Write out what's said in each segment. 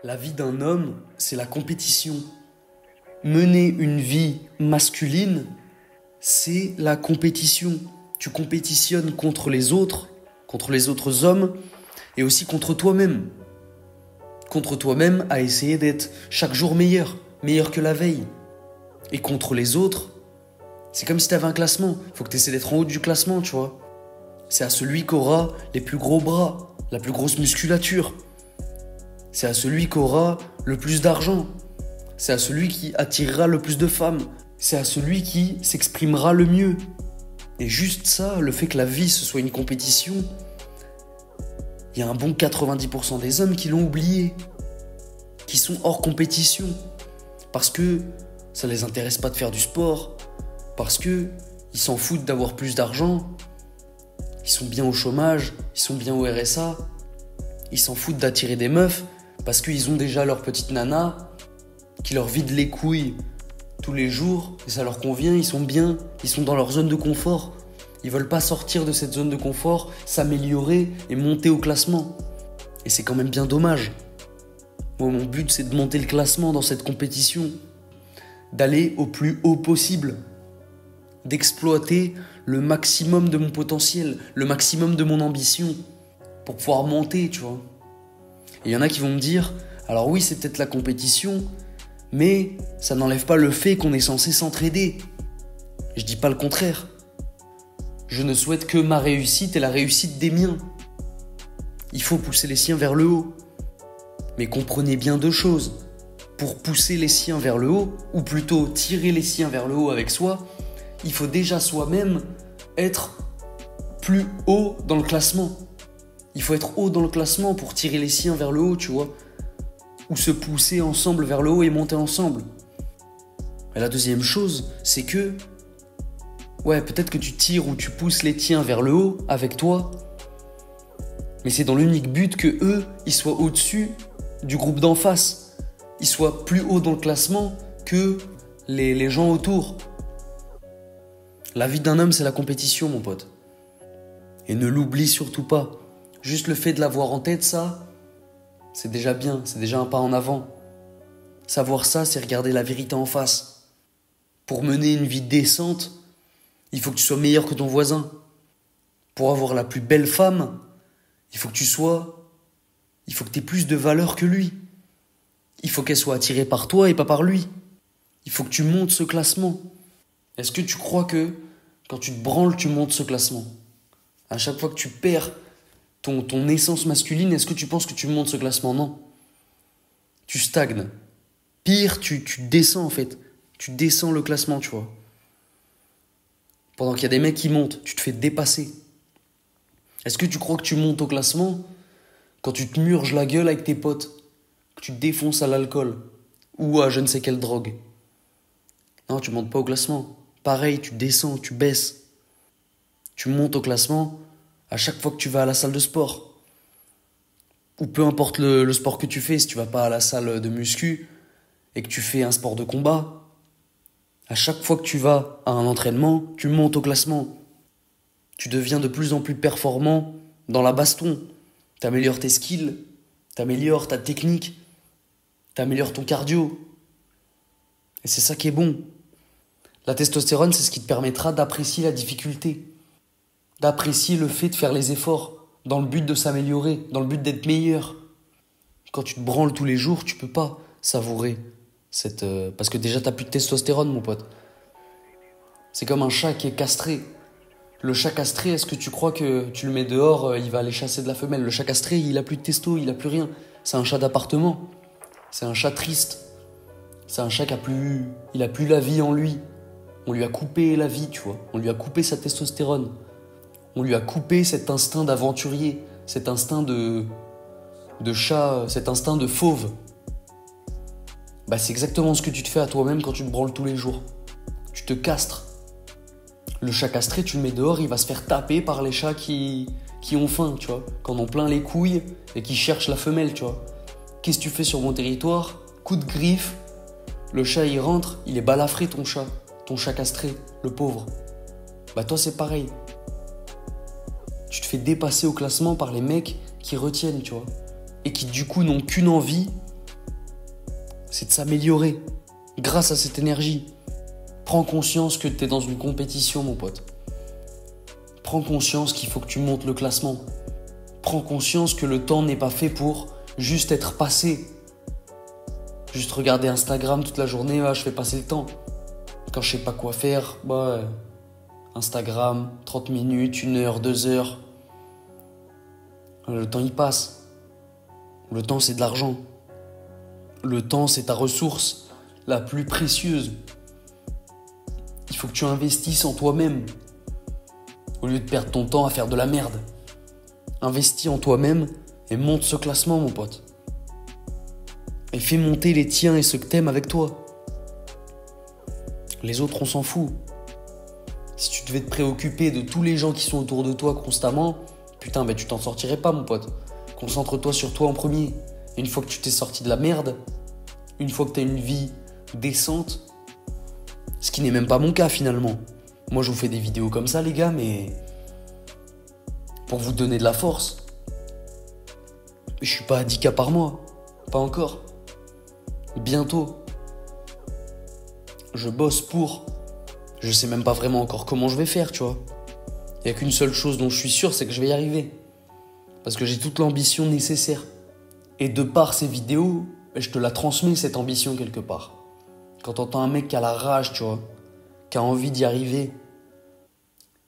La vie d'un homme, c'est la compétition. Mener une vie masculine, c'est la compétition. Tu compétitionnes contre les autres hommes, et aussi contre toi-même. Contre toi-même à essayer d'être chaque jour meilleur, meilleur que la veille. Et contre les autres, c'est comme si tu avais un classement. Il faut que tu essaies d'être en haut du classement, tu vois. C'est à celui qui aura les plus gros bras, la plus grosse musculature. C'est à celui qui aura le plus d'argent. C'est à celui qui attirera le plus de femmes. C'est à celui qui s'exprimera le mieux. Et juste ça, le fait que la vie ce soit une compétition, il y a un bon 90% des hommes qui l'ont oublié, qui sont hors compétition, parce que ça les intéresse pas de faire du sport, parce que ils s'en foutent d'avoir plus d'argent, ils sont bien au chômage, ils sont bien au RSA, ils s'en foutent d'attirer des meufs, parce qu'ils ont déjà leur petite nana qui leur vide les couilles tous les jours, et ça leur convient, ils sont bien, ils sont dans leur zone de confort. Ils veulent pas sortir de cette zone de confort, s'améliorer et monter au classement. Et c'est quand même bien dommage. Moi, mon but, c'est de monter le classement dans cette compétition, d'aller au plus haut possible, d'exploiter le maximum de mon potentiel, le maximum de mon ambition, pour pouvoir monter, tu vois. Et il y en a qui vont me dire, alors oui, c'est peut-être la compétition, mais ça n'enlève pas le fait qu'on est censé s'entraider. Je dis pas le contraire. Je ne souhaite que ma réussite et la réussite des miens. Il faut pousser les siens vers le haut. Mais comprenez bien deux choses. Pour pousser les siens vers le haut, ou plutôt tirer les siens vers le haut avec soi, il faut déjà soi-même être plus haut dans le classement. Il faut être haut dans le classement pour tirer les siens vers le haut, tu vois. Ou se pousser ensemble vers le haut et monter ensemble. Et la deuxième chose, c'est que ouais, peut-être que tu tires ou tu pousses les tiens vers le haut avec toi, mais c'est dans l'unique but que eux, ils soient au-dessus du groupe d'en face. Ils soient plus haut dans le classement que les gens autour. La vie d'un homme, c'est la compétition, mon pote. Et ne l'oublie surtout pas. Juste le fait de l'avoir en tête, ça, c'est déjà bien, c'est déjà un pas en avant. Savoir ça, c'est regarder la vérité en face. Pour mener une vie décente, il faut que tu sois meilleur que ton voisin. Pour avoir la plus belle femme, il faut que tu aies plus de valeur que lui. Il faut qu'elle soit attirée par toi et pas par lui. Il faut que tu montes ce classement. Est-ce que tu crois que quand tu te branles, tu montes ce classement? À chaque fois que tu perds ton essence masculine, est-ce que tu penses que tu montes ce classement? Non. Tu stagnes. Pire, tu descends en fait. Tu descends le classement, tu vois. Pendant qu'il y a des mecs qui montent, tu te fais dépasser. Est-ce que tu crois que tu montes au classement quand tu te murges la gueule avec tes potes, que tu te défonces à l'alcool ou à je ne sais quelle drogue? Non, tu montes pas au classement. Pareil, tu descends, tu baisses. Tu montes au classement à chaque fois que tu vas à la salle de sport. Ou peu importe le sport que tu fais, si tu vas pas à la salle de muscu et que tu fais un sport de combat, à chaque fois que tu vas à un entraînement, tu montes au classement. Tu deviens de plus en plus performant dans la baston. Tu améliores tes skills, tu améliores ta technique, tu améliores ton cardio. Et c'est ça qui est bon. La testostérone, c'est ce qui te permettra d'apprécier la difficulté, d'apprécier le fait de faire les efforts dans le but de s'améliorer, dans le but d'être meilleur. Quand tu te branles tous les jours, tu peux pas savourer parce que déjà t'as plus de testostérone, mon pote. C'est comme un chat qui est castré. Le chat castré, est-ce que tu crois que tu le mets dehors, il va aller chasser de la femelle? Le chat castré, il a plus de testo, il a plus rien. C'est un chat d'appartement. C'est un chat triste. C'est un chat qui a plus la vie en lui. On lui a coupé la vie, tu vois. On lui a coupé sa testostérone. On lui a coupé cet instinct d'aventurier, cet instinct de chat, cet instinct de fauve. Bah, c'est exactement ce que tu te fais à toi-même quand tu te branles tous les jours. Tu te castres. Le chat castré, tu le mets dehors, il va se faire taper par les chats qui ont faim, tu vois, qui en ont plein les couilles et qui cherchent la femelle, tu vois. Qu'est-ce que tu fais sur mon territoire? Coup de griffe, le chat il rentre, il est balafré ton chat castré, le pauvre. Bah toi c'est pareil. Tu te fais dépasser au classement par les mecs qui retiennent, tu vois. Et qui du coup n'ont qu'une envie, c'est de s'améliorer grâce à cette énergie. Prends conscience que tu es dans une compétition, mon pote. Prends conscience qu'il faut que tu montes le classement. Prends conscience que le temps n'est pas fait pour juste être passé. Juste regarder Instagram toute la journée, je fais passer le temps. Quand je sais pas quoi faire, Instagram, 30 minutes, 1 heure, 2 heures. Le temps il passe. Le temps c'est de l'argent. Le temps c'est ta ressource la plus précieuse. Il faut que tu investisses en toi-même. Au lieu de perdre ton temps à faire de la merde. Investis en toi-même et monte ce classement, mon pote. Et fais monter les tiens et ceux que t'aimes avec toi. Les autres, on s'en fout. Si tu devais te préoccuper de tous les gens qui sont autour de toi constamment, putain, tu t'en sortirais pas, mon pote. Concentre-toi sur toi en premier. Et une fois que tu t'es sorti de la merde, une fois que t'as une vie décente, ce qui n'est même pas mon cas finalement. Moi, je vous fais des vidéos comme ça, les gars, mais pour vous donner de la force. Je suis pas à 10K par mois. Pas encore. Bientôt. Je bosse pour. Je sais même pas vraiment encore comment je vais faire, tu vois. Il y a qu'une seule chose dont je suis sûr, c'est que je vais y arriver. Parce que j'ai toute l'ambition nécessaire. Et de par ces vidéos, je te la transmets, cette ambition, quelque part. Quand t'entends un mec qui a la rage, tu vois, qui a envie d'y arriver,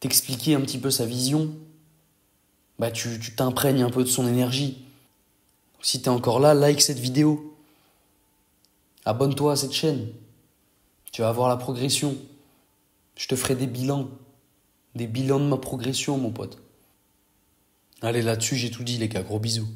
t'expliquer un petit peu sa vision, tu t'imprègnes un peu de son énergie. Si t'es encore là, like cette vidéo. Abonne-toi à cette chaîne. Tu vas voir la progression. Je te ferai des bilans. Des bilans de ma progression, mon pote. Allez, là-dessus, j'ai tout dit, les gars. Gros bisous.